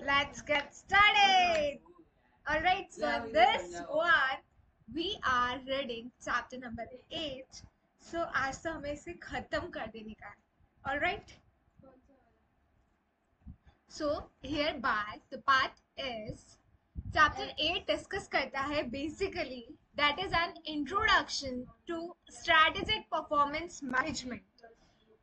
Let's get started. Alright, so in this one, we are reading chapter number 8. So आज तो हमें इसे खत्म कर देने का है. Alright. So hereby the part is chapter 8 discuss करता है basically that is an introduction to strategic performance management.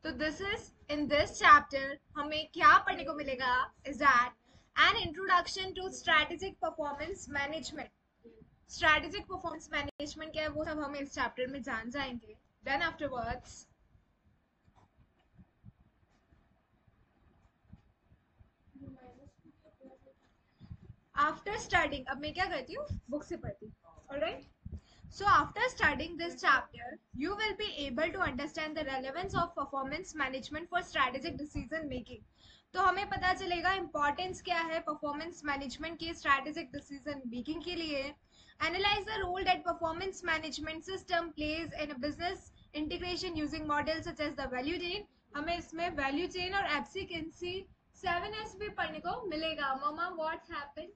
तो this is in this chapter हमें क्या पढ़ने को मिलेगा is that an introduction to strategic performance management. Strategic performance management क्या है वो सब हम इस chapter में जान जाएंगे. Then afterwards after studying अब मैं क्या करती हूँ बुक से पढ़ती हूँ. Alright. So after studying this chapter, you will be able to understand the relevance of performance management for strategic decision making. तो हमें पता चलेगा importance क्या है performance management के strategic decision making के लिए. Analyze the role that performance management system plays in a business integration using models such as the value chain. हमें इसमें value chain और efficiency 7S भी पढ़ने को मिलेगा. Mama, what happened?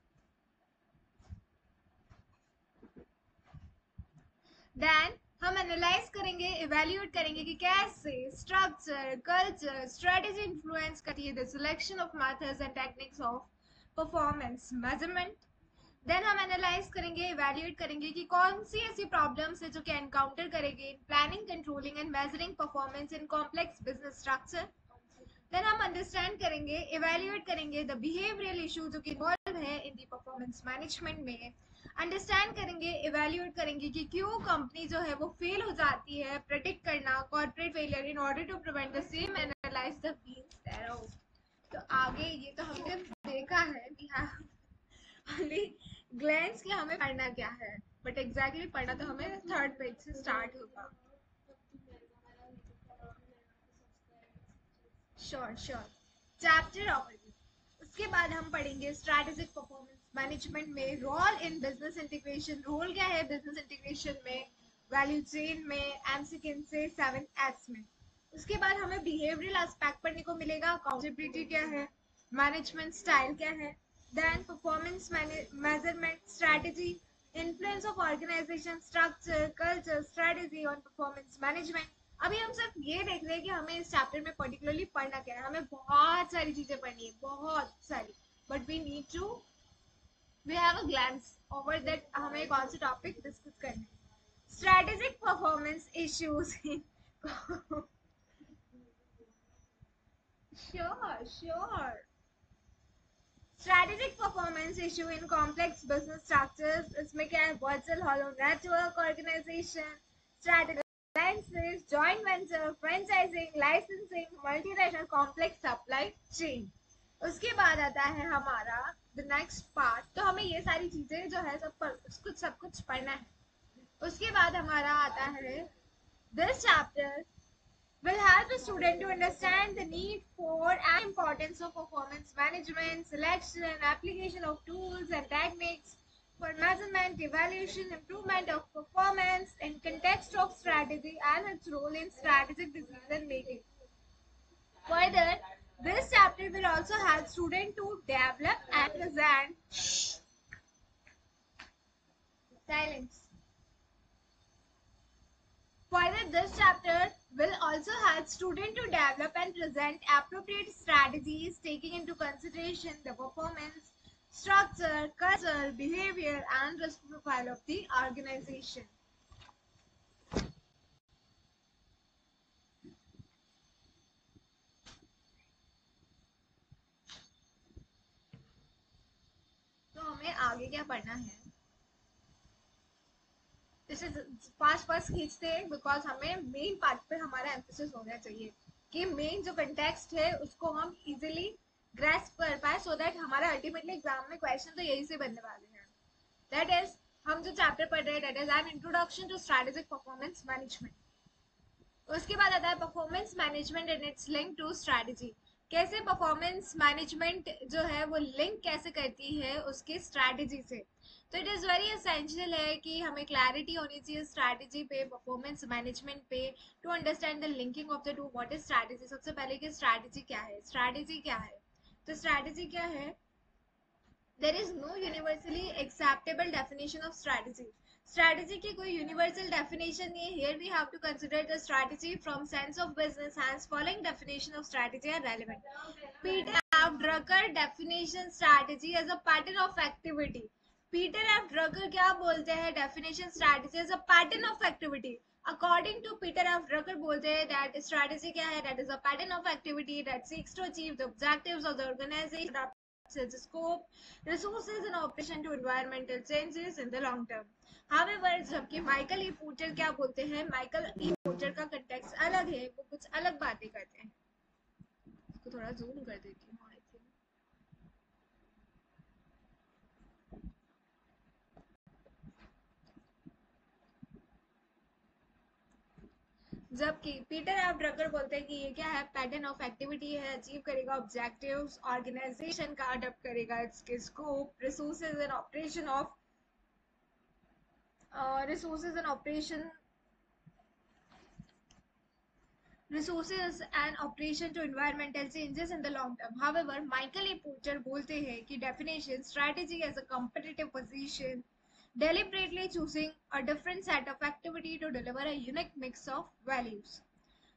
देन हम एनालाइज करेंगे इवेल्यूएट करेंगे कि कैसे स्ट्रक्चर कल्चर स्ट्रेटेजी इन्फ्लुएंस करती है the selection of methods and techniques of performance measurement. Then हम एनालाइज करेंगे इवेल्यूएट करेंगे कि कौन सी ऐसी प्रॉब्लम्स है जो कि एनकाउंटर करेंगे in planning controlling and measuring performance in complex business structure. Then हम अंडरस्टैंड करेंगे इवेल्यूएट करेंगे द बिहेवियरल इशू जो कि इन्वॉल्व है इन दी परफॉर्मेंस मैनेजमेंट में. अंडरस्टैंड करेंगे इवेल्यूएट करेंगे कि क्यों कंपनी जो है वो फेल हो जाती है प्रेडिक्ट करना corporate failure in order to prevent the same analyse the means thereof. तो आगे ये तो हमने देखा है वी हैव ओनली ग्लैंस कि हमें पढ़ना क्या है बट एग्जैक्टली पढ़ना तो हमें थर्ड पेज से स्टार्ट होगा. Sure chapter overview. उसके बाद हम पढ़ेंगे स्ट्रैटेजिक परफॉर्मेंस मैनेजमेंट में role in business integration. Role क्या है बिजनेस इंटीग्रेशन में वैल्यू चेन में एमसीकिन से 7S में. उसके बाद हमें बिहेवियरल एस्पेक्ट पढ़ने को मिलेगा. अकाउंटेबिलिटी क्या है मैनेजमेंट स्टाइल क्या है then performance measurement strategy influence of organisation structure culture strategy on performance management. अभी हम सिर्फ ये देख रहे हैं कि हमें इस चैप्टर में पर्टिकुलरली पढ़ना क्या है. हमें बहुत सारी चीजें पढ़नी है बहुत सारी but we need to we have a glance over that हमें कौन से टॉपिक डिस्कस करने हैं. Strategic performance issues sure strategic performance issue in complex business structures. इसमें क्या है virtual hollow network organization, strategic alliances, joint venture, franchising, licensing, multinational complex supply chain. उसके बाद आता है हमारा the next part. तो हमें ये सारी चीजें जो है सब कुछ पढ़ना है. उसके बाद हमारा आता है this chapter will help the student to understand the need for and importance of performance management, selection, application of tools and techniques for measurement, evaluation, improvement of performance in context of strategy and its role in strategic decision making. Further, this chapter will also help students to develop and present silence. Further, this chapter will also help students to develop and present appropriate strategies taking into consideration the performance, structure, culture, behavior, and risk profile of the organization. तो हमें आगे क्या पढ़ना है इसे fast खींचते हैं because हमें मेन पार्ट पे हमारा एम्फेसिस होना चाहिए कि मेन जो कंटेक्स्ट है उसको हम इजीली ग्रेस्प कर पाए सो दैट हमारा अल्टीमेटली एग्जाम में क्वेश्चन तो यही से बनने वाले हैं. दैट इज हम जो चैप्टर पढ़ रहे हैं that is an introduction to strategic performance management. उसके बाद आता है performance management and its link to strategy. कैसे परफॉर्मेंस मैनेजमेंट जो है वो लिंक कैसे करती है उसके स्ट्रैटेजी से. तो इट इज़ वेरी एसेंशियल है कि हमें क्लैरिटी होनी चाहिए स्ट्रैटेजी पे परफॉर्मेंस मैनेजमेंट पे to understand the linking of the two. What is strategy. सबसे पहले कि स्ट्रैटेजी क्या है. स्ट्रैटेजी क्या है तो स्ट्रैटेजी क्या है There is no universally acceptable definition of strategy. Strategy की कोई universal definition नहीं है. Here we have to consider the strategy from sense of business. Hence, following definition of strategy are relevant. Peter F. Drucker definition strategy as a pattern of activity. Peter F. Drucker क्या बोलते हैं definition strategy as a pattern of activity. According to Peter F. Drucker बोलते हैं that strategy क्या है? That is a pattern of activity that seeks to achieve the objectives of the organization, its scope, resources and operation to environmental changes in the long term. However, जबकि Michael E porter क्या बोलते हैं, Michael E porter का context अलग है, वो कुछ अलग बातें करते हैं. इसको थोड़ा जूम कर देती हूँ. आई थिंक जबकि पीटर एफ ड्रकर बोलते हैं कि ये क्या है, पैटर्न ऑफ एक्टिविटी है, अचीव करेगा ऑब्जेक्टिव्स, ऑर्गेनाइजेशन का अडॉप्ट करेगा इसके scope, resources and operation of resources and operation resources and operation to environmental changes in the long term. However, Michael E. Porter बोलते हैं कि definition strategy as a competitive position, deliberately choosing a different set of activity to deliver a unique mix of values.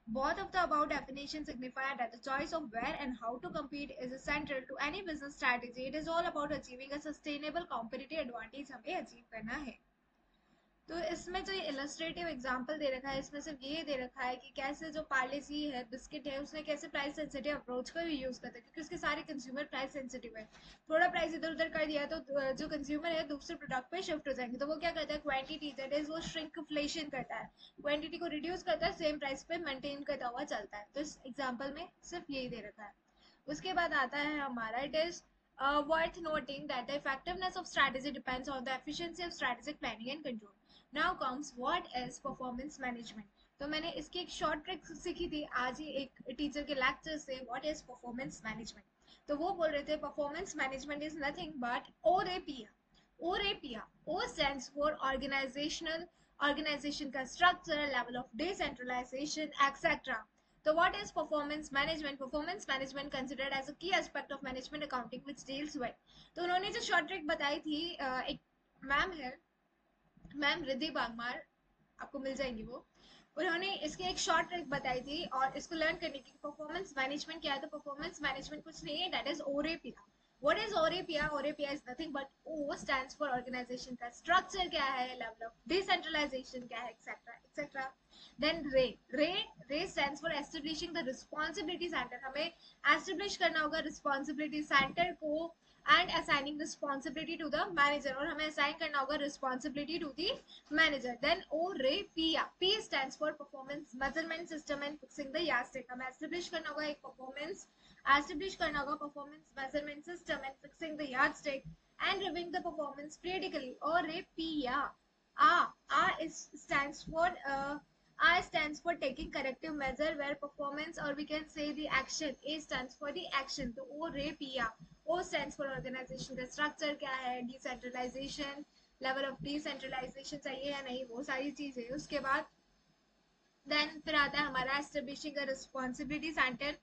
Both of the above definitions signify that the choice of where and how to compete is central to any business strategy. It is all about achieving a sustainable competitive advantage हमें achieve करना है. तो इसमें जो ये illustrative example दे रखा है, इसमें सिर्फ ये दे रखा है कि कैसे जो पार्ले जी है बिस्किट है, उसने कैसे प्राइस सेंसिटिव अप्रोच का भी यूज करता है, क्योंकि उसके सारे कंज्यूमर प्राइस सेंसिटिव है. थोड़ा प्राइस इधर उधर कर दिया तो जो कंज्यूमर है दूसरे प्रोडक्ट पे शिफ्ट हो जाएंगे. तो वो क्या करता है, क्वांटिटी दैट इज वो श्रिंकफ्लेशन करता है, क्वांटिटी को रिड्यूस करता है, सेम प्राइस पे मेंटेन करता हुआ चलता है. तो इस एग्जाम्पल में सिर्फ यही दे रखा है. उसके बाद आता है हमारा, it is worth noting that the effectiveness of strategy depends on the efficiency of strategic planning and control. Now comes what is performance management. तो मैंने इसकी एक शॉर्ट ट्रिक सीखी थी आज ही एक टीचर के लेक्चर से, व्हाट इज परफॉर्मेंस मैनेजमेंट. तो वो बोल रहे थे performance management is nothing but OREPIA. OREPIA, O stands for organisational, organisation का structure, level of decentralisation etcetera. So what is performance management? Performance management considered as a key aspect of management accounting which deals with. तो उन्होंने जो short trick बताई थी, एक ma'am है, ma'am Riddhi Bagmar, आपको मिल जाएंगी वो. उन्होंने इसकी एक शॉर्ट ट्रिक बताई थी और इसको लर्न करने की. परफॉर्मेंस मैनेजमेंट क्या है, तो परफॉर्मेंस मैनेजमेंट कुछ नहीं है, that is OREPIA. What is OREPIA? OREPIA is nothing but O stands for organization का structure क्या है, level of decentralization क्या है, etc. etc. Then Ray stands for establishing the responsibility center. हमें establish करना होगा responsibility center को and assigning responsibility to the manager, और हमें assign करना होगा responsibility to the manager. Then OREPIA, P stands for performance measurement system and fixing the yardstick. हमें establish करना होगा एक performance measurement system and fixing the yardstick and reviewing the performance periodically. OREPIA. Stands for I stands for taking corrective measure where performance, or we can say the action. A stands for the action. तो OREPIA. O stands for organization का structure क्या है, decentralization, level of decentralization चाहिए या नहीं, वो सारी चीजें. उसके बाद देन फिर आता है हमारा establishing a responsibility center.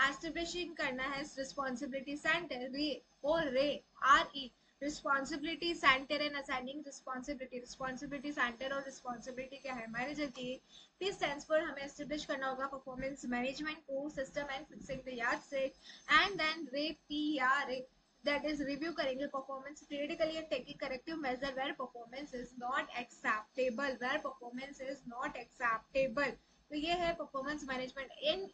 establishing करना है responsibility center, रे और re R E, responsibility centre and assigning responsibility centre और रिस्पॉन्सिबिलिटी क्या है, मैनेजर की. पी स्टैंड्स फॉर हमें एस्टेब्लिश करना होगा परफॉर्मेंस मैनेजमेंट को, system and fixing the yardstick. And then re P R A, that is review करेंगे performance periodically and taking corrective measure where performance is not acceptable. तो ये है performance management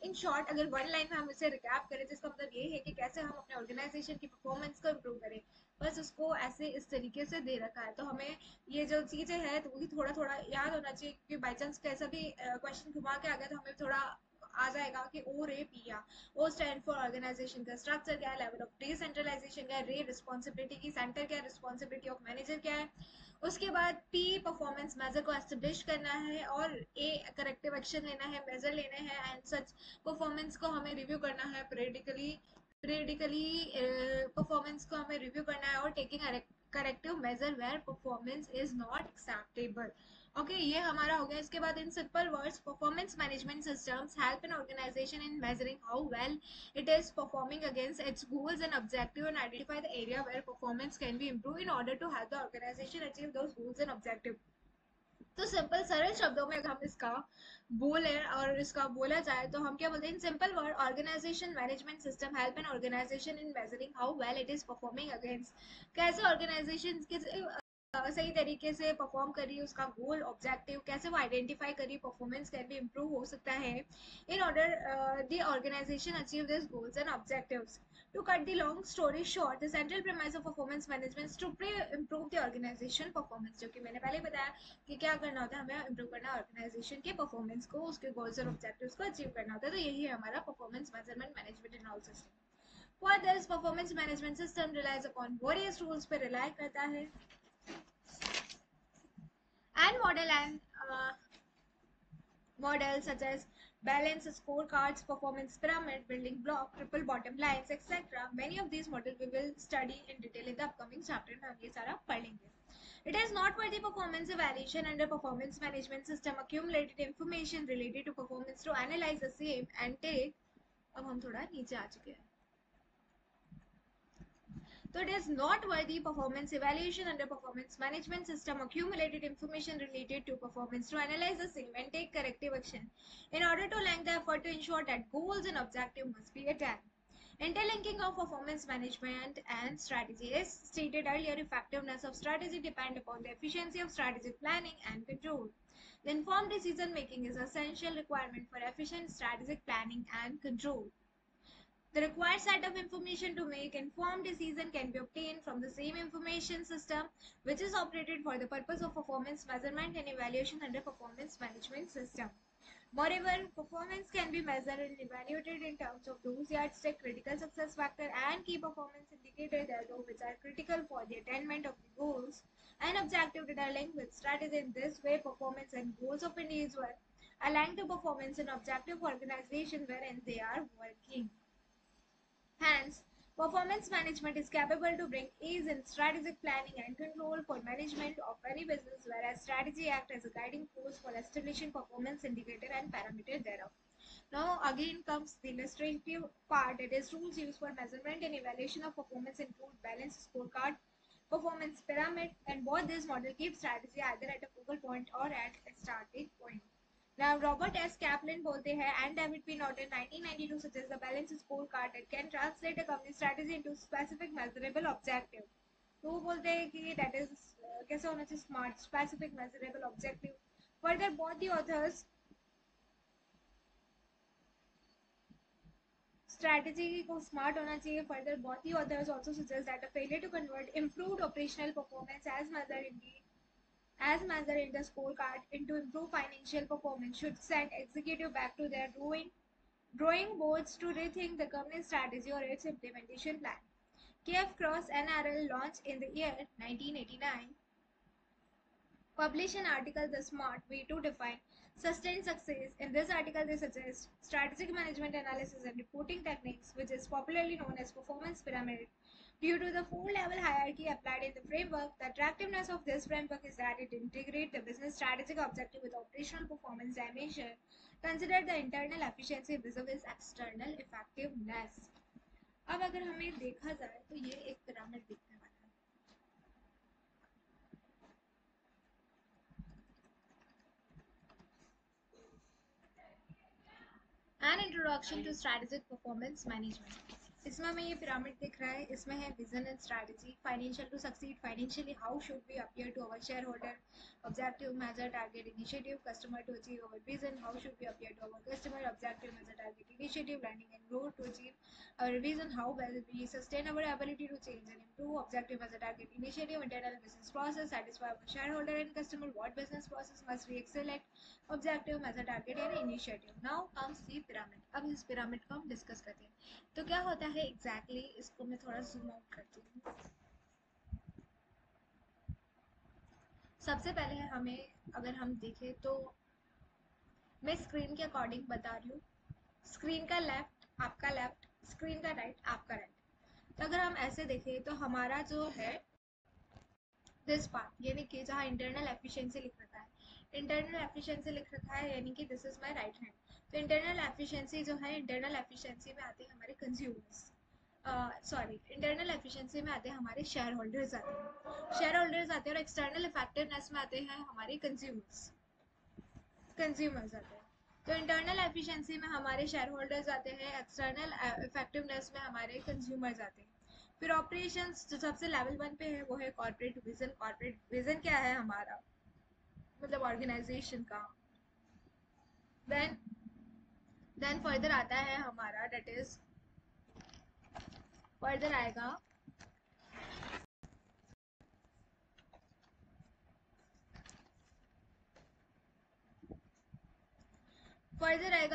in short. अगर one line में हम इसे recap करें तो इसका मतलब ये है कि कैसे हम अपने ऑर्गेनाइजेशन की परफॉर्मेंस को इम्प्रूव करें, बस उसको ऐसे इस तरीके से दे रखा है. तो हमें ये जो चीजें हैं तो वही थोड़ा थोड़ा याद होना चाहिए, क्योंकि बाई चांस कैसा भी क्वेश्चन घुमा के आ गया तो हमें थोड़ा आ जाएगा कि ओ रे पिया. ओ स्टैंड फॉर ऑर्गेनाइजेशन का स्ट्रक्चर क्या है, लेवल ऑफ डिसेंट्रलाइजेशन क्या है, रे रिस्पॉन्सिबिलिटी की, सेंटर क्या है, रिस्पॉन्सिबिलिटी ऑफ मैनेजर क्या है. उसके बाद पी परफॉर्मेंस मेजर को एस्टेब्लिश करना है, और ए करेक्टिव एक्शन लेना है, मेजर लेने हैं, एंड सच परफॉर्मेंस को हमें रिव्यू करना है पीरियडिकली परफॉर्मेंस को हमें रिव्यू करना है, और taking corrective measure where performance is not acceptable. Okay ये हमारा हो गया. इसके बाद in simple words, performance management systems help an organisation in measuring how well it is performing against its goals and objective and identify the area where performance can be improved in order to help the organization achieve those goals and objective. तो simple सरल शब्दों में अगर हम इसका बोले और इसका बोला जाए तो हम क्या बोलते हैं? In simple word, organisation management system help an organisation in measuring how well it is performing against, कैसे ऑर्गेनाइजेशन के सही तरीके से परफॉर्म करी, उसका गोल ऑब्जेक्टिव कैसे वो आइडेंटिफाई करी, परफॉर्मेंस कैन भी इम्प्रूव हो सकता है in order the organisation achieve this goals and objectives. To cut the long story short, the central premise of performance management is to improve the organization performance, जो कि मैंने पहले बताया कि क्या करना होता है, हमें इम्प्रूव करना है ऑर्गेनाइजेशन के परफॉर्मेंस को, उसके गोल्स और ऑब्जेक्टिव्स को अचीव करना होता है. तो यही है हमारा performance measurement management and all system. For this performance management system relies upon various rules पे रिलाई करता है and models such as balance scorecards, performance pyramid, building block, triple bottom lines, etc. Many of these models we will study in detail in the upcoming chapter में हम ये सारा पढ़ लेंगे. It is not for the performance evaluation under performance management system accumulated information related to performance to analyze the same and take. अब हम थोड़ा नीचे आ चुके हैं. So it is noteworthy performance evaluation under performance management system accumulated information related to performance to analyze the same and take corrective action in order to lengthen the effort to ensure that goals and objectives must be attained. Interlinking of performance management and strategy is stated earlier. Effectiveness of strategy depends upon the efficiency of strategic planning and control. The informed decision making is an essential requirement for efficient strategic planning and control. The required set of information to make informed decision can be obtained from the same information system which is operated for the purpose of performance measurement and evaluation under performance management system. Moreover, performance can be measured and evaluated in terms of those yardstick, critical success factor and key performance indicators which are critical for the attainment of the goals and objectives that are linked with strategy. In this way, performance and goals of individual align to performance and objective organization wherein they are working. Hence, performance management is capable to bring ease in strategic planning and control for management of any business, whereas strategy acts as a guiding force for establishing performance indicator and parameter thereof. Now again comes the illustrative part, that is rules used for measurement and evaluation of performance include balance scorecard, performance pyramid, and both this model keep strategy either at a focal point or at a starting point. Now Robert S. Kaplan बोलते हैं and David P. Norton 1992 suggests the balanced scorecard that can translate a company strategy into specific measurable objective. तो वो बोलते हैं कि that is कैसे होना चाहिए, smart, specific, measurable objective. Further, both the authors strategy को smart होना चाहिए. Further, both the authors also suggest that a failure to convert improved operational performance as measured in the scorecard into improved financial performance should send executive back to their drawing boards to rethink the company's strategy or its implementation plan. KF Cross NRL launched in the year 1989 published an article, The Smart Way to Define Sustained Success. In this article, they suggest strategic management analysis and reporting techniques, which is popularly known as performance pyramid. Due to the four-level hierarchy applied in the framework, the attractiveness of this framework is that it integrates the business strategic objective with operational performance dimension. Consider the internal efficiency vis-a-vis external effectiveness. अब अगर हमें देखा जाए तो ये एक pyramid दिखने वाला है. An introduction to strategic performance management. इसमें हमें ये पिरामिड दिख रहा है. इसमें है vision and strategy, financial to succeed financially, how should we appear to our shareholder, objective, measure, target, initiative, customer to achieve our vision, how should we appear to our customer, objective, measure, target, initiative, learning and growth to achieve our vision, how well we sustain our ability to change and improve, objective, measure, target, initiative, internal business process, satisfy our shareholder and customer, what business process must we excel at, objective, measure, target and initiative. Now comes the pyramid. अब इस pyramid को हम discuss करते हैं. तो क्या होता है एग्जैक्टली इसको मैं थोड़ा जूम आउट करती हूँ. सबसे पहले हमें अगर हम देखें तो मैं स्क्रीन के अकॉर्डिंग बता रही हूँ. स्क्रीन का लेफ्ट आपका लेफ्ट, स्क्रीन का राइट आपका राइट. तो अगर हम ऐसे देखें तो हमारा जो है दिस पार्ट, यानी कि जहाँ इंटरनल एफिशिएंसी लिख रखा है, इंटरनल एफिशिएंसी लिख रखा है, यानी कि this is my right hand. तो इंटरनल एफिशिएंसी जो है, इंटरनल एफिशिएंसी में आते हैं हमारे कंज्यूमर्स, सॉरी, इंटरनल एफिशिएंसी में आते हैं हमारे शेयर होल्डर्स आते हैं, शेयर होल्डर्स आते हैं, और एक्सटर्नल इफेक्टिवनेस में आते हैं हमारे कंज्यूमर्स आते हैं। तो इंटरनल एफिशिएंसी में हमारे शेयर होल्डर्स आते हैं, एक्सटर्नल इफेक्टिवनेस में हमारे कंज्यूमर्स आते हैं। फिर ऑपरेशंस जो सबसे लेवल 1 पे है वो है कॉर्पोरेट विजन। कॉर्पोरेट विजन क्या है हमारा, मतलब ऑर्गेनाइजेशन का। देन फर्दर आता है हमारा, डेट इज फर्दर आएगा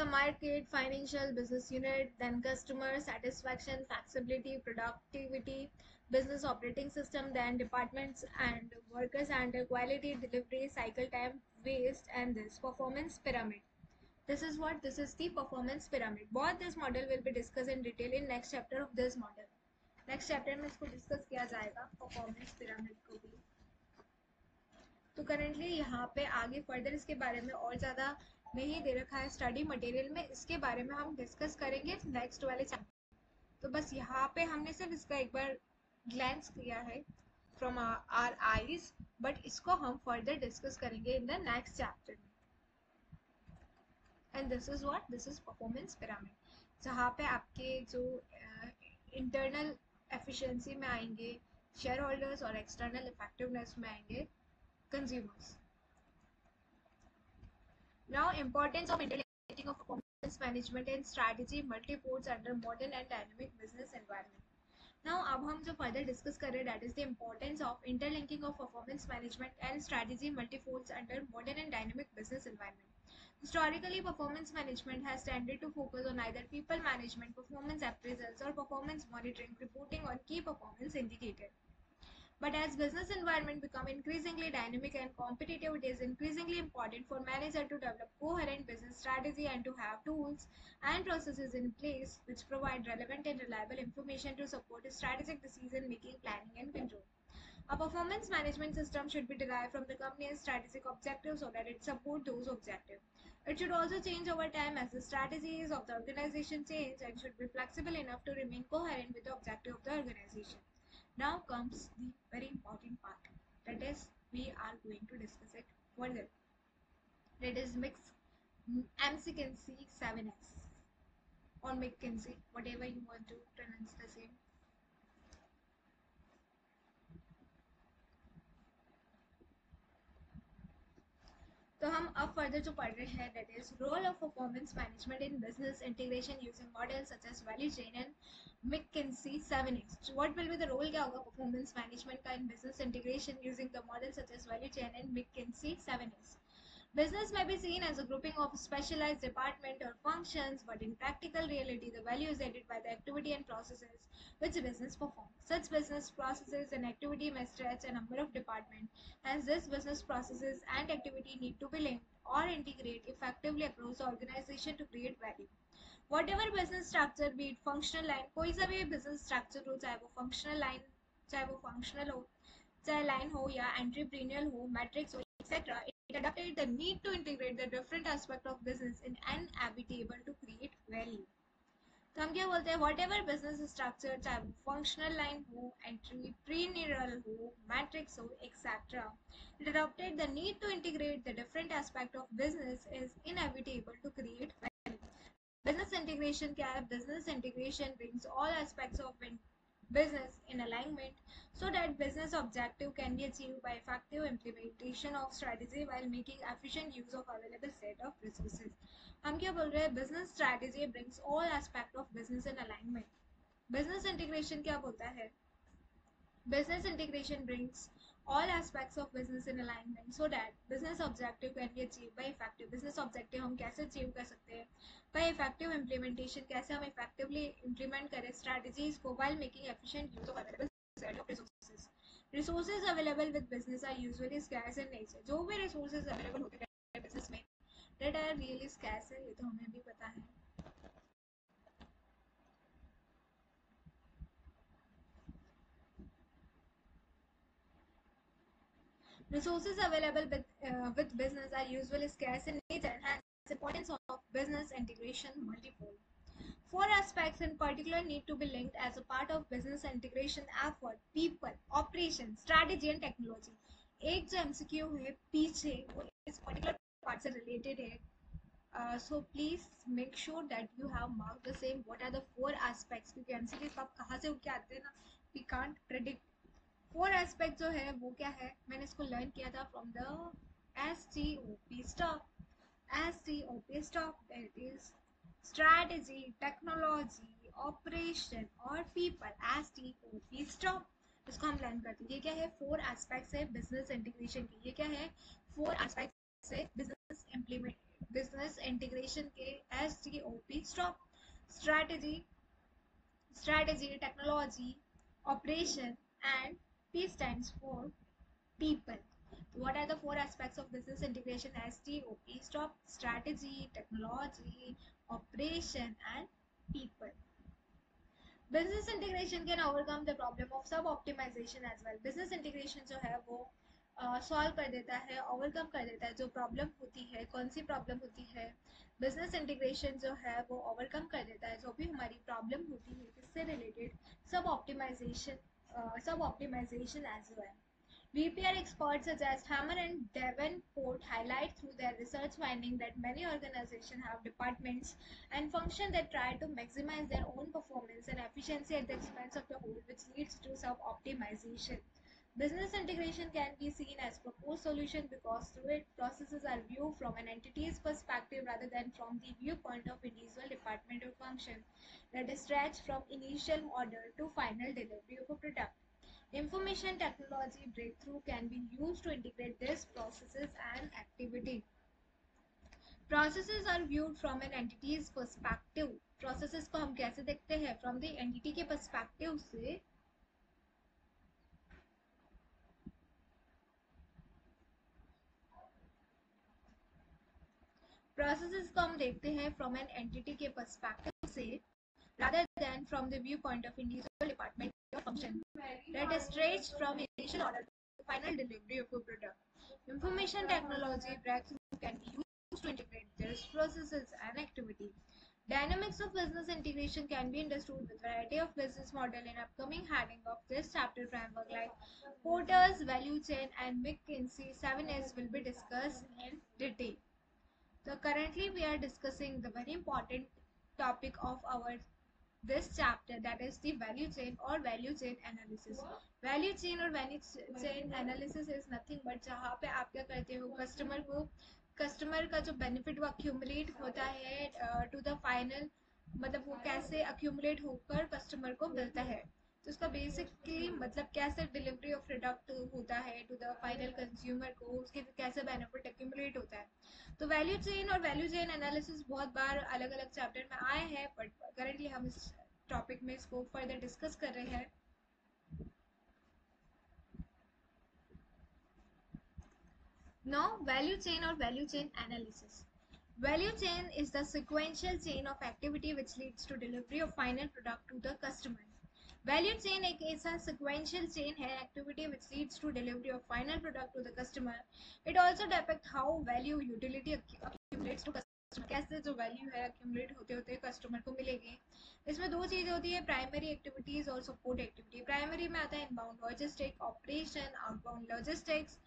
market, financial, business unit, then customer satisfaction, flexibility, productivity, business operating system, then departments and workers, and quality, delivery, cycle time, waste, and this performance pyramid. This is what, this is the performance pyramid. Both this model will be discussed in detail in next chapter of this model. Next chapter में इसको discuss किया जाएगा, performance pyramid को भी। तो currently यहाँ पे आगे फर्दर इसके बारे में और ज़्यादा नहीं दे रखा है स्टडी मटेरियल में, इसके बारे में हम डिस्कस करेंगे नेक्स्ट वाले चैप्टर। तो बस यहाँ पे हमने सिर्फ इसका एक बार ग्लैंस किया है फ्रॉम आवर आईज, बट इसको हम फर्दर डिस्कस करेंगे इन द नेक्स्ट चैप्टर में। And this is what, this is performance pyramid, जहाँ पे आपके जो इंटरनल एफिशिएंसी में आएंगे शेयर होल्डर्स और एक्सटर्नल इफेक्टिवनेस में आएंगे consumers. Now, importance of interlinking of performance management and strategy multi-folds under modern and dynamic business environment. Now, अब हम जो further discuss कर रहे हैं, that is the importance of interlinking of performance management and strategy multi-folds under modern and dynamic business environment. Historically, performance management has tended to focus on either people management, performance appraisals, or performance monitoring, reporting on key performance indicators. But as business environment become increasingly dynamic and competitive, it is increasingly important for manager to develop coherent business strategy and to have tools and processes in place which provide relevant and reliable information to support strategic decision making, planning, and control. A performance management system should be derived from the company's strategic objectives so that it supports those objectives. It should also change over time as the strategies of the organization change, and should be flexible enough to remain coherent with the objective of the organization. Now comes the very important part, that is we are going to discuss it further. That is McKinsey 7S or McKinsey, whatever you want to pronounce the same. तो हम अब further जो पढ़ रहे हैं, that is role of performance management in business integration using models such as value chain and McKinsey 7S. What will be the role, क्या होगा performance management का in business integration using the models such as value chain and McKinsey 7S. Business may be seen as a grouping of specialized departments or functions, but in practical reality, the value is added by the activity and processes which business performs. Such business processes and activity may stretch a number of departments, hence these business processes and activity need to be linked or integrate effectively across the organization to create value. Whatever business structure, be it functional line, कोई सा भी business structure हो, चाहे वो functional line, चाहे वो functional हो, चाहे line हो या entrepreneurial हो, matrix हो, etc. It adapted the need to integrate the different aspect of business in an able to create value. तो हम क्या बोलते हैं, whatever business structure, चाहे वो functional line हो, entrepreneurial हो, matrix हो, etc. It adopted the need to integrate the different aspect of business is inevitable to create value. Business integration क्या है? Business integration brings all aspects of business in alignment so that business objective can be achieved by effective implementation of strategy while making efficient use of available set of resources. हम क्या बोल रहे हैं? Business strategy brings all aspect of business in alignment. Business integration क्या बोलता है? Business integration brings all aspects of business in alignment so that business objective can be achieved by effective business objective हम कैसे achieve कर सकते हैं? By effective implementation, कैसे हम effectively implement करें strategies को while making efficient use of available set of resources. Resources available with business are usually scarce in nature. जो भी resources available होते हैं business में, that are really scarce है, ये तो हमें भी पता है. Resources available with business are usually scarce in nature, and hence the importance of business integration multiple. Four aspects in particular need to be linked as a part of business integration effort: people, operation, strategy and technology. एक जो MCQ है पीछे वो इस particular part से related है. So please make sure that you have marked the same. What are the four aspects? क्योंकि MCQ कब कहाँ से उठ के आते हैं ना, we can't predict. Four aspect जो है वो क्या है, मैंने इसको लर्न किया था from the STOP stop. STOP stop that is strategy, technology, operation और पीपल. STOP स्टॉप इसको हम लर्न करते हैं. ये क्या है, फोर एस्पेक्ट्स है बिजनेस इंटीग्रेशन की. ये क्या है, फोर एस्पेक्ट्स है बिजनेस इंटीग्रेशन के. STOP stop: strategy, technology, operation, and P stands for people. What are the four aspects of business integration? STOP stop: strategy, technology, operation, and people. Business integration can overcome the problem of sub optimization as well. Business integration जो है वो solve कर देता है, overcome कर देता है जो प्रॉब्लम होती है. कौन सी प्रॉब्लम होती है? बिजनेस इंटीग्रेशन जो है वो ओवरकम कर देता है जो भी हमारी प्रॉब्लम होती है किससे रिलेटेड, सब optimisation as well. BPR experts such as Hammer and Davenport highlight through their research finding that many organizations have departments and functions that try to maximize their own performance and efficiency at the expense of the whole, which leads to sub-optimization. Business integration can be seen as proposed solution because through it processes are viewed from an entity's perspective rather than from the viewpoint of individual department or function that stretch from initial order to final delivery of a product. Information technology breakthrough can be used to integrate these processes and activity. Processes are viewed from an entity's perspective. Processes को हम कैसे देखते हैं? From the entity के perspective से. Processes को हम देखते हैं from an entity के perspective से rather than from the viewpoint of individual department or function that stretch from initial order to final delivery of a product. Information technology breakthrough can be used to integrate these processes and activity. Dynamics of business integration can be understood with variety of business model in upcoming heading of this chapter framework like Porter's value chain and McKinsey 7S will be discussed in detail. So currently we are discussing the very important topic of our this chapter, that is the value chain or value chain analysis. Value chain और value chain analysis is nothing but जहाँ पे आप क्या करते हो, customer का जो benefit वो अक्यूमुलेट होता है टू द फाइनल, मतलब वो कैसे अक्यूमुलेट होकर कस्टमर को मिलता है. तो उसका बेसिकली मतलब कैसे डिलीवरी ऑफ प्रोडक्ट होता है टू द फाइनल कंज्यूमर को, उसके कैसे बेनिफिट अक्यूमुलेट होता है. तो वैल्यू चेन और वैल्यू चेन एनालिसिस बहुत बार अलग अलग चैप्टर में आए हैं, बट करेंटली हम इस टॉपिक में इसको फर्दर डिस्कस कर रहे हैं. Now value chain or value chain analysis. Value chain is the sequential chain of activity which leads to delivery of final product to the customer. Value chain एक ऐसा sequential chain है activity which leads to delivery of final product to the customer. It also depicts how value utility accumulates to customer. कैसे जो value है accumulate होते होते customer को मिलेगी. इसमें दो चीज़ें होती है, primary activities और support activity. Primary में आता है inbound logistics, operation, outbound logistics,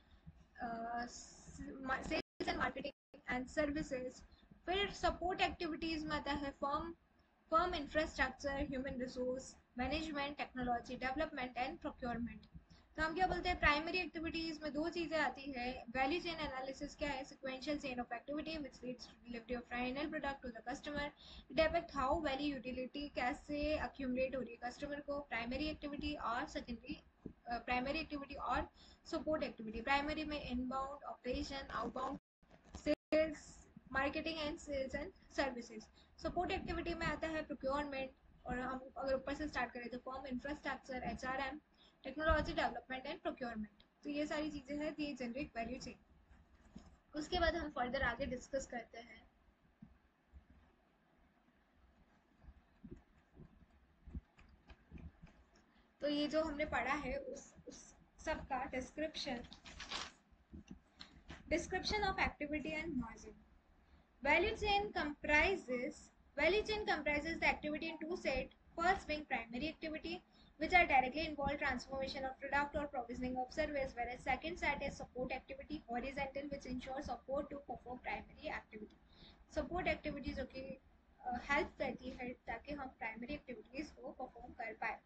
sales and marketing and services. फिर सपोर्ट एक्टिविटीज में आता है firm infrastructure, human resource management, technology development and procurement. तो हम क्या बोलते हैं, प्राइमरी एक्टिविटीज में दो चीजें आती है. वैल्यू चेन एनालिसिस क्या है, sequential chain of activity which leads to delivery of final product to the customer. Depict how value utility कैसे अक्यूमुलेट हो रही है कस्टमर को. प्राइमरी एक्टिविटी और सेकेंडरी, प्राइमरी एक्टिविटी और सपोर्ट एक्टिविटी. प्राइमरी में inbound, operation, outbound, sales, marketing and sales and services. Support activity में आता है प्रोक्योरमेंट, और हम अगर ऊपर से स्टार्ट करें तो form infrastructure, HRM, technology development and procurement. तो ये सारी चीजें हैं दी जेनरिक वैल्यू चेन. उसके बाद हम फर्दर आगे डिस्कस करते हैं. तो ये जो हमने पढ़ा है उस सब का description Description of activity and margin. Value chain comprises the activity in two sets. First being primary activity, which are directly involved transformation of product or provisioning of service, whereas second set is support activity, horizontal, which ensures support to perform primary activity. Support activities जो कि help करती है ताकि हम primary activities को perform कर पाए.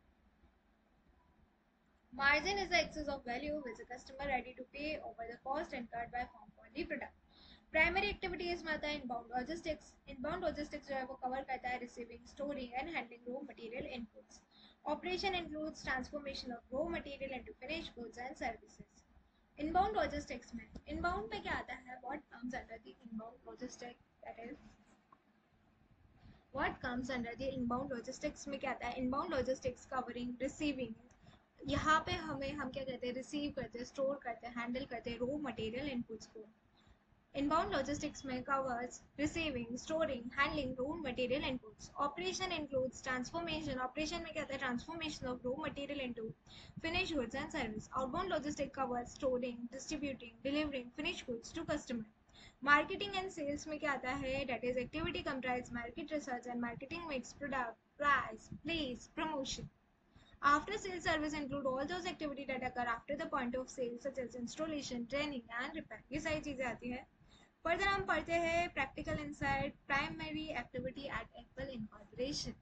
Margin is the excess of value which a customer ready to pay over the cost incurred by firm for the product. Primary activities में आता है इनबाउंड लॉजिस्टिक्स. इनबाउंड लॉजिस्टिक्स जो है वो कवर करता है receiving, storing and handling raw material inputs. Operation includes transformation of raw material into finished goods and services. Inbound logistics में क्या आता है? What comes under the inbound logistics, that is what comes under the inbound logistics में क्या आता है? Inbound logistics covering receiving. यहाँ पे हम क्या कहते हैं? रिसीव करते हैं, स्टोर करते हैं, हैंडल करते हैं रॉ मटेरियल इनपुट्स को. Inbound logistics में covers receiving, storing, handling raw material inputs. Operation includes transformation. Operation में क्या होता है? Transformation of raw material into finished goods and service. Outbound logistics covers storing, distributing, delivering finished goods to customer. Marketing and sales में क्या आता है? That is activity comprise market research and marketing mix, product, price, place, promotion. After sales service include all those activity that occur after the point of sale such as installation, training and repair. ये सारी चीजें आती है. Further हम पढ़ते हैं practical insight primary activity at Apple incorporation.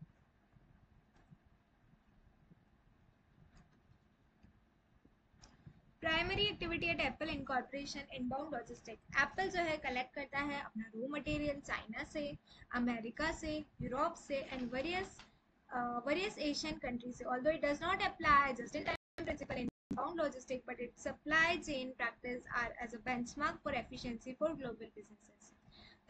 Primary activity at Apple incorporation. Inbound logistics. Apple जो है कलेक्ट करता है अपना रॉ मटेरियल चाइना से, अमेरिका से, यूरोप से एंड वेरियस एशियन कंट्री से. Although it does not apply just in time principle in inbound logistics, but its supply chain practice are as a benchmark for efficiency for global businesses.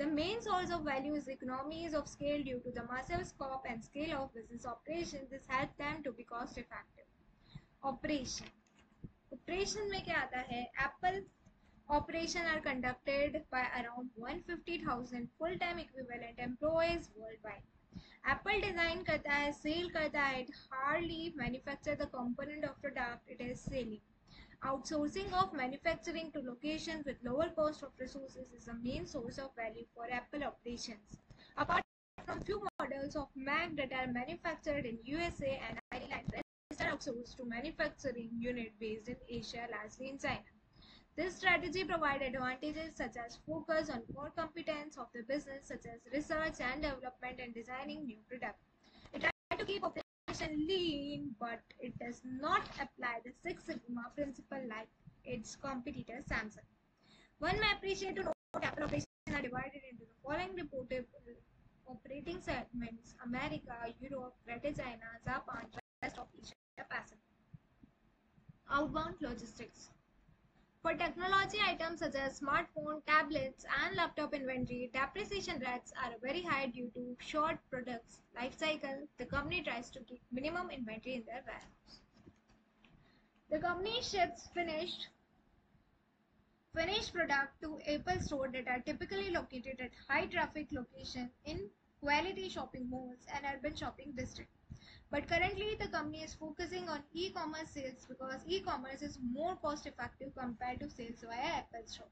The main source of value is economies of scale due to the massive scope and scale of business operations. This helps them to be cost effective. Operation में क्या आता है? Apple operation are conducted by around 150,000 full-time equivalent employees worldwide. Apple design करता है, cell करता है, it hardly manufacture the component of product it is selling. Outsourcing of manufacturing to locations with lower cost of resources is the main source of value for Apple operations. Apart from few models of Mac that are manufactured in USA and Ireland, rest are outsourced to manufacturing unit based in Asia, largely in China. This strategy provides advantages such as focus on core competence of the business such as research and development and designing new products. It tries to keep operation lean, but it does not apply the Six Sigma principle like its competitor Samsung. One may appreciate to note Apple operations are divided into the following reported operating segments: America, Europe, Greater China, Japan, rest of Asia Pacific. Outbound logistics. For technology items such as smartphone, tablets, and laptop inventory, depreciation rates are very high due to short products life cycle. The company tries to keep minimum inventory in their warehouse. The company ships finished product to Apple store that are typically located at high traffic location in quality shopping malls and urban shopping districts. But currently, the company is focusing on e-commerce sales because e-commerce is more cost-effective compared to sales via Apple Store.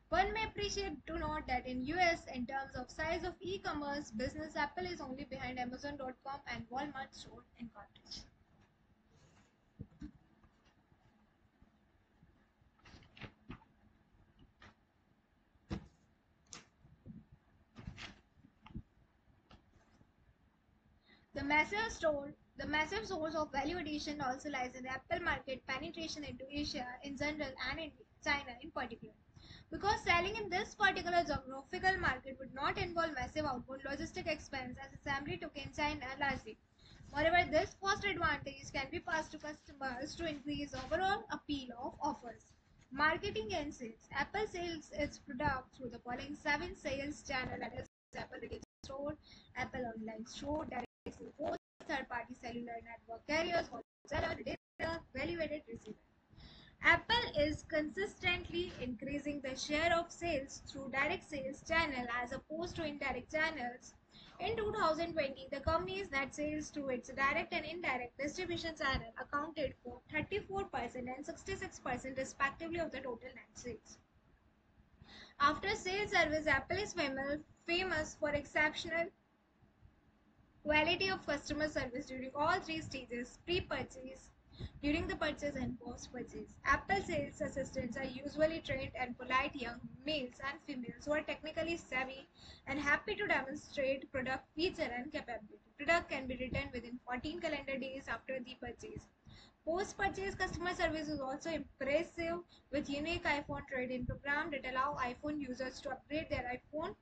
One may appreciate to note that in US, in terms of size of e-commerce business, Apple is only behind Amazon.com and Walmart store in countries. The massive source of value addition also lies in the Apple market penetration into Asia in general and in China in particular. Because selling in this particular geographical market would not involve massive outbound logistic expense as assembly took in China largely. Moreover, this cost advantage can be passed to customers to increase overall appeal of offers. Marketing and sales. Apple sells its product through the following 7 sales channels, that is Apple Retail Store, Apple Online Store, direct sales, third-party cellular network carriers, wholesaler, retailer, value-added receiver. Apple is consistently increasing the share of sales through direct sales channel as opposed to indirect channels. In 2020, the company's net sales through its direct and indirect distribution channel accounted for 34% and 66% respectively of the total net sales. After sales service, Apple is famous for exceptional quality of customer service during all three stages: pre-purchase, during the purchase, and post-purchase. Apple sales assistants are usually trained and polite young males and females who are technically savvy and happy to demonstrate product feature and capability. Product can be returned within 14 calendar days after the purchase. Post-purchase customer service is also impressive with unique iPhone trade-in program that allow iPhone users to upgrade their iPhone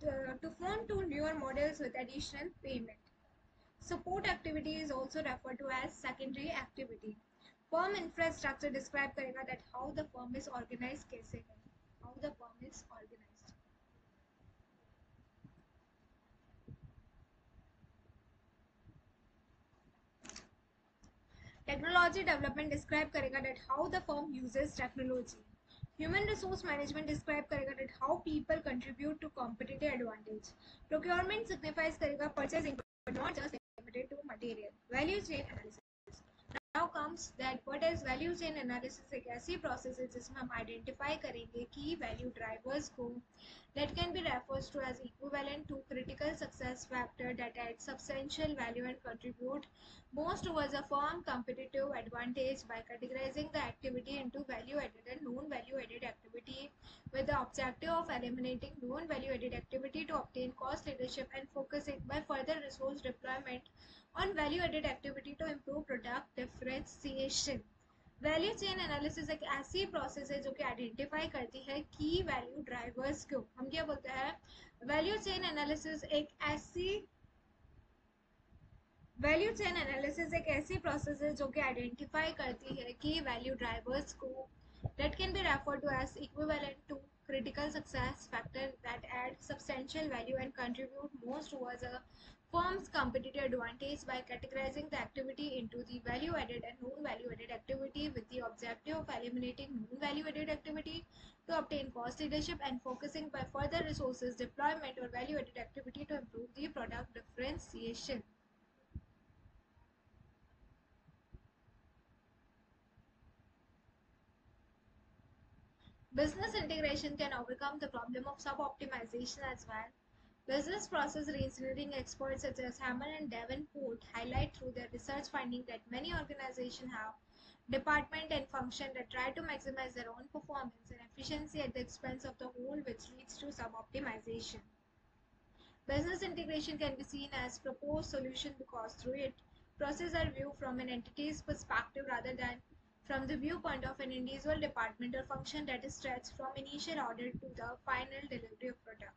to phone to newer models with additional payment. Support activity is also referred to as secondary activity. Firm infrastructure describe करेगा that how the firm is organized कैसे है, how the firm is organized. Technology development describe करेगा that how the firm uses technology. Human resource management describe करेगा that how people contribute to competitive advantage. Procurement signifies करेगा purchasing but not just limited to material. Value chain analysis. Now comes that what is value chain analysis. एक ऐसी process है जिसमें हम identify करेंगे key value drivers को that can be referred to as equivalent to critical success factor that add substantial value and contribute most towards a firm competitive advantage by categorizing the activity into value added and non value added activity with the objective of eliminating non value added activity to obtain cost leadership and focusing by further resource deployment on value added activity to improve product differentiation. Value chain analysis एक ऐसी process है जो कि identify करती है की value drivers को. हम क्या बोलते हैं, वैल्यू चेन एनालिसिस एक ऐसी वैल्यू चेन एनालिसिस एक ऐसी प्रोसेस है जो कि आइडेंटिफाई करती है की वैल्यू ड्राइवर्स को that can be referred to as equivalent to critical success factor that add substantial value and contribute most towards a firm's competitive advantage by categorizing the activity into the value added and non value added activity with the objective of eliminating non value added activity to obtain cost leadership and focusing by further resources deployment or value added activity to improve the product differentiation. Business integration can overcome the problem of sub-optimization as well. Business process reengineering experts such as Hammond and Davenport highlight through their research finding that many organizations have department and function that try to maximize their own performance and efficiency at the expense of the whole, which leads to sub-optimization. Business integration can be seen as proposed solution because through it, processes are viewed from an entity's perspective rather than from the viewpoint of an individual department or function that is stretched from initial order to the final delivery of product.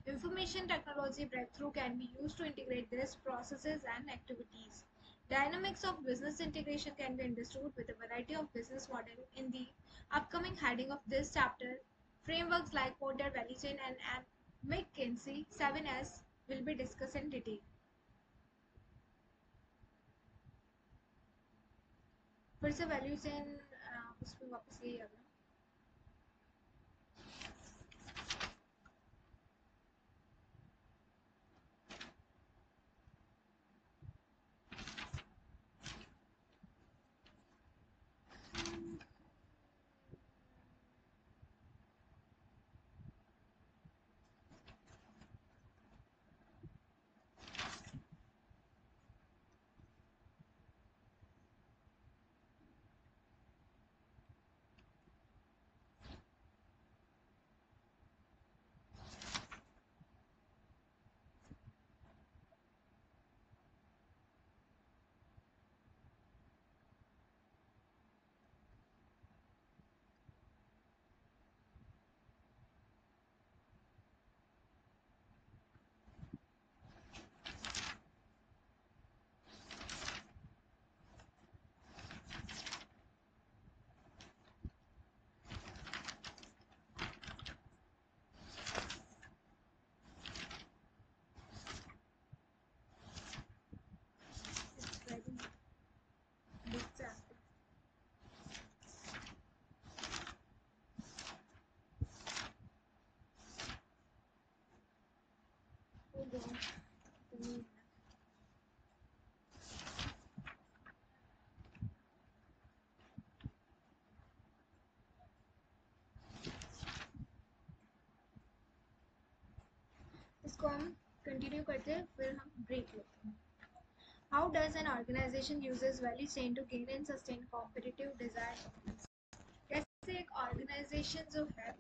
Information technology breakthrough can be used to integrate these processes and activities. Dynamics of business integration can be understood with a variety of business models in the upcoming heading of this chapter. Frameworks like Porter, Value Chain, and McKinsey 7S will be discussed in detail. फिर से value chain उसमें वापस यही आ गया. इसको हम continue करते हैं, फिर हम ब्रेक लेते हैं. How does an organization uses value chain to gain and sustain competitive desire? कैसे एक ऑर्गेनाइजेशन जो है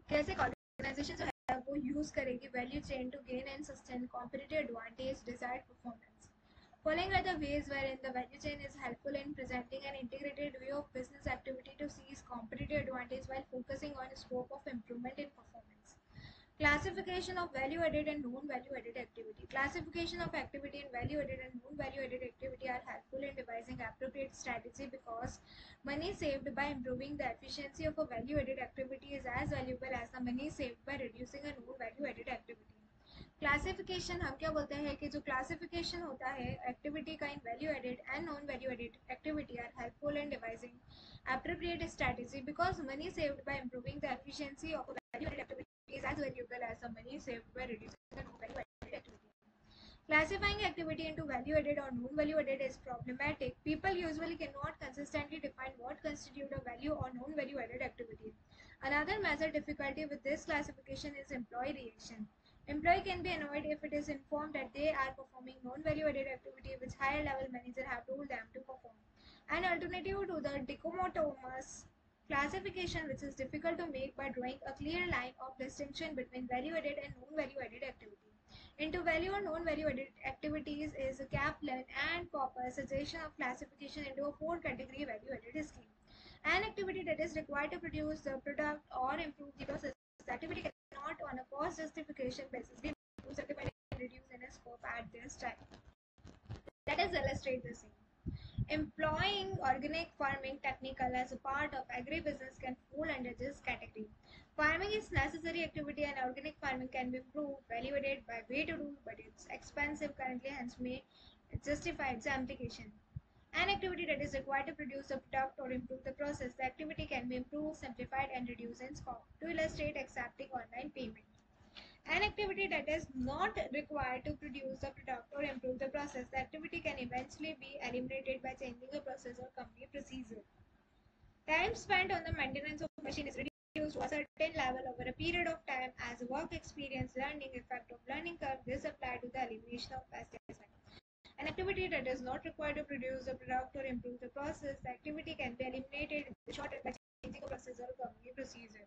कैसे ऑर्गेनाइजेशन जो है वो यूज करेगी value chain to gain and sustain competitive advantage desired performance. Following are the ways wherein the value chain is helpful in presenting an integrated view of business activity to seize competitive advantage while focusing on scope of improvement in performance. Classification of value-added and non-value-added activity. Classification of activity in value-added and non-value-added activity are helpful in devising appropriate strategy because money saved by improving the efficiency of a value-added activity is as valuable as the money saved by reducing a non-value-added activity. Classification हम क्या बोलते हैं कि जो classification होता है activity का in value added and non value added activity are helpful in devising appropriate strategy because money saved by improving the efficiency of a value added activity is as valuable as the money saved by reducing the non value added activity. Classifying activity into value added or non value added is problematic. People usually cannot consistently define what constitutes a value or non value added activity. Another major difficulty with this classification is employee reaction. Employee can be annoyed if it is informed that they are performing non-value-added activity which higher-level manager have told them to perform. An alternative to the dichotomous classification, which is difficult to make by drawing a clear line of distinction between value-added and non-value-added activity. Into value or non-value-added activities is Kaplan and Popper's suggestion of classification into a four-category value-added scheme. An activity that is required to produce the product or improve the process. The activity cannot, on a cost justification basis, be certified and reduced in a scope at this time. Let us illustrate the same. Employing organic farming technical as a part of agribusiness can fall under this category. Farming is necessary activity and organic farming can be improved, evaluated by way to do, but it's expensive currently, hence may justify its application. An activity that is required to produce a product or improve the process. The activity can be improved, simplified, and reduced in scope. To illustrate, accepting online payment. An activity that is not required to produce the product or improve the process. The activity can eventually be eliminated by changing a process or company procedure. Time spent on the maintenance of machine is reduced to a certain level over a period of time as work experience, learning, effect of learning curve. This applies to the elimination of past effect. An activity that is not required to produce a product or improve the process, the activity can be eliminated in the short term by changing a process or company procedure.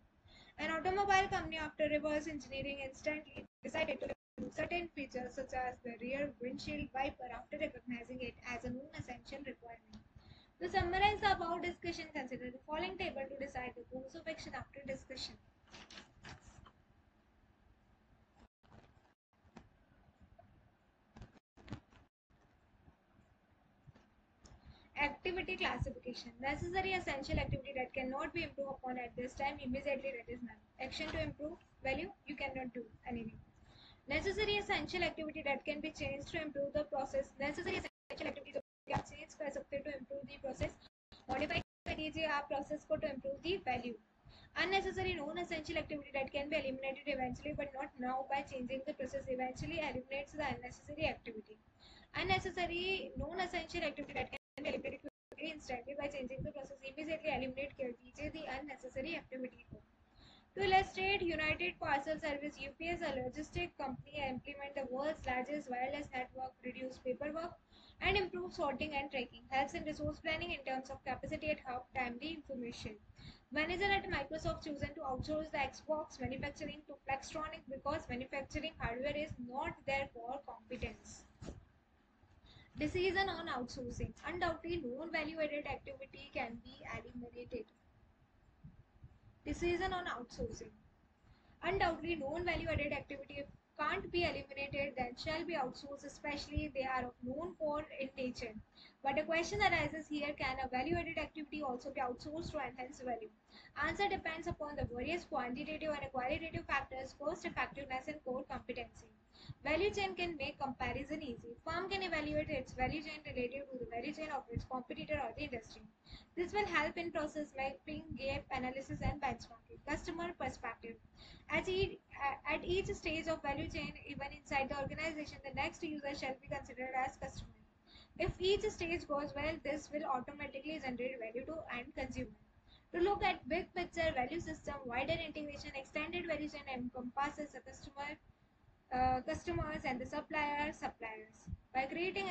An automobile company, after reverse engineering, instantly decided to remove certain features such as the rear windshield wiper after recognizing it as a non-essential requirement. To summarize the above discussion, consider the following table to decide the course of action after discussion. Activity classification. Necessary essential activity that cannot be improved upon at this time immediately, that is none. Action to improve value, you cannot do anything. Necessary essential activity that can be changed to improve the process. Necessary essential activity जो आप change कर सकते to improve the process. Modify कर दीजिए आप process को to improve the value. Unnecessary non-essential activity that can be eliminated eventually but not now by changing the process eventually eliminates the unnecessary activity. Unnecessary non-essential activity that can be eliminated quickly instantly by changing the process immediately eliminate कर दीजिए the unnecessary activity को. To illustrate, United Parcel Service (UPS), a logistic company, implement the world's largest wireless network, reduce paperwork, and improve sorting and tracking. Helps in resource planning in terms of capacity at hub, timely information. Manager at Microsoft chosen to outsource the Xbox manufacturing to Flextronic because manufacturing hardware is not their core competence. Decision on outsourcing. Undoubtedly, non-value-added activity can be eliminated. Decision on outsourcing. Undoubtedly, non-value-added activity can't be eliminated, then shall be outsourced, especially they are of non-core in nature. But a question arises here, can a value-added activity also be outsourced to enhance value? Answer depends upon the various quantitative and qualitative factors, cost effectiveness and core competency. Value chain can make comparison easy. Firm can evaluate its value chain relative to the value chain of its competitor or the industry. This will help in process mapping, gap analysis and benchmarking. Customer perspective. At each stage of value chain, even inside the organization, the next user shall be considered as customer. If each stage goes well, this will automatically generate value to end consumer. To look at big picture value system, wider integration, extended value chain encompasses the customers and the suppliers. By creating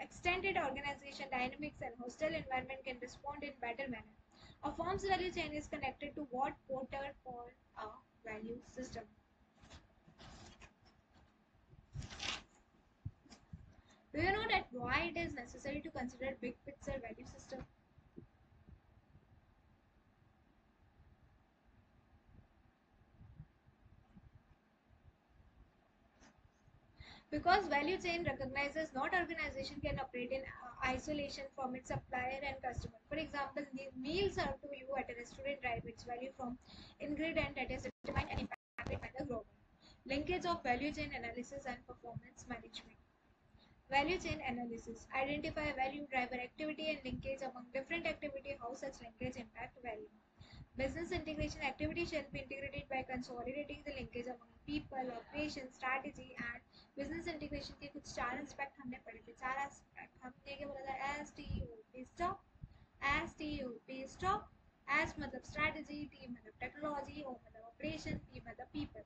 extended organization dynamics and hostile environment can respond in better manner. A firm's value chain is connected to what Porter called a value system. Do you know that why it is necessary to consider big picture value system? Because value chain recognizes not organization can operate in isolation from its supplier and customer. For example, the meal served to you at a restaurant drive its value from ingredient that is determined and impacted by the global. Linkage of value chain analysis and performance management. Value chain analysis. Identify value driver activity and linkage among different activity, how such linkage impact value. Business integration activity shall be integrated by consolidating the linkage among people, operations, strategy and business integration के कुछ चार aspect हमने पढ़े थे. चार aspect हमने क्या बोला था? STOP stop, STOP stop, S मतलब strategy, T मतलब technology, O मतलब operation, P मतलब people.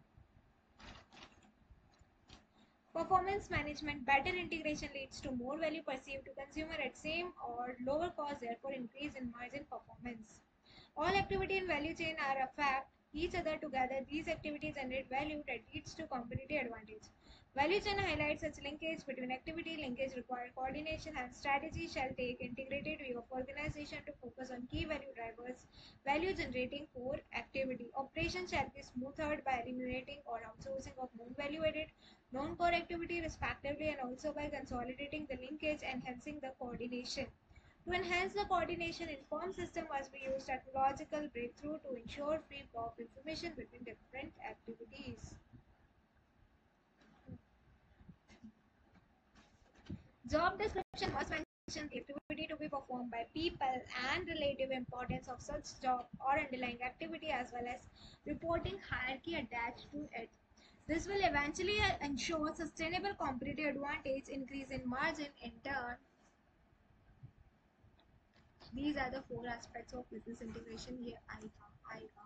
Performance management. Better integration leads to more value perceived to consumer at same or lower cost, therefore increase in margin performance. All activity in value chain are affect each other together. These activities generate value that leads to competitive advantage. Value chain highlights such linkage between activity. Linkage require coordination and strategy shall take integrated view of organization to focus on key value drivers. Value generating core activity. Operation shall be smoothed by eliminating or outsourcing of non-value added, non-core activity respectively, and also by consolidating the linkage, enhancing the coordination. To enhance the coordination, informed system must be used technological breakthrough to ensure free flow of information between different activities. Job description must mention the activity to be performed by people and relative importance of such job or underlying activity as well as reporting hierarchy attached to it. This will eventually ensure sustainable competitive advantage, increase in margin in turn. These are the four aspects of business integration. Here आएगा.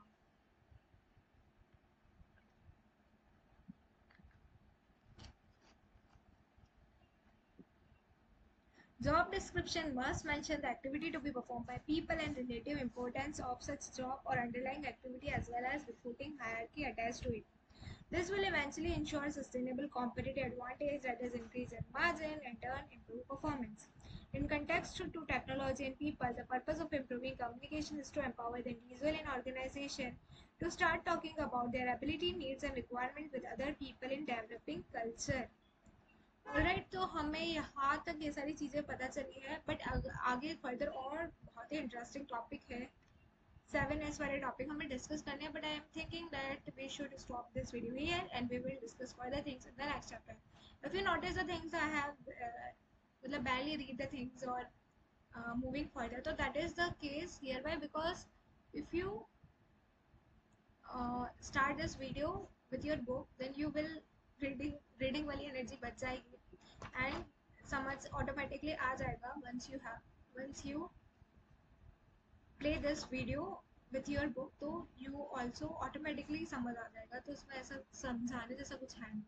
Job description must mention the activity to be performed by people and relative importance of such job or underlying activity as well as reporting hierarchy attached to it. This will eventually ensure sustainable competitive advantage, that is increase in margin and turn improve performance. In context to technology and people, the purpose of improving communication is to empower the individual and organization to start talking about their ability, needs and requirements with other people in developing culture. Alright, तो हमें यहाँ तक ये सारी चीज़ें पता चली है, बट आगे फर्दर और बहुत ही इंटरेस्टिंग टॉपिक है 7S वाले टॉपिक हमें डिस्कस करने हैं, but I am thinking that we should stop this video here and we will discuss further things in the next chapter. If you notice the things I have मतलब barely read the things or moving further, so that is the case hereby, because if you start this video with your book, then you will reading वाली energy बच जाएगी and समझ automatically आ जाएगा. once you play this video with your book, तो you also automatically समझ आ जाएगा. तो इसमें ऐसा समझाने जैसा कुछ है नहीं.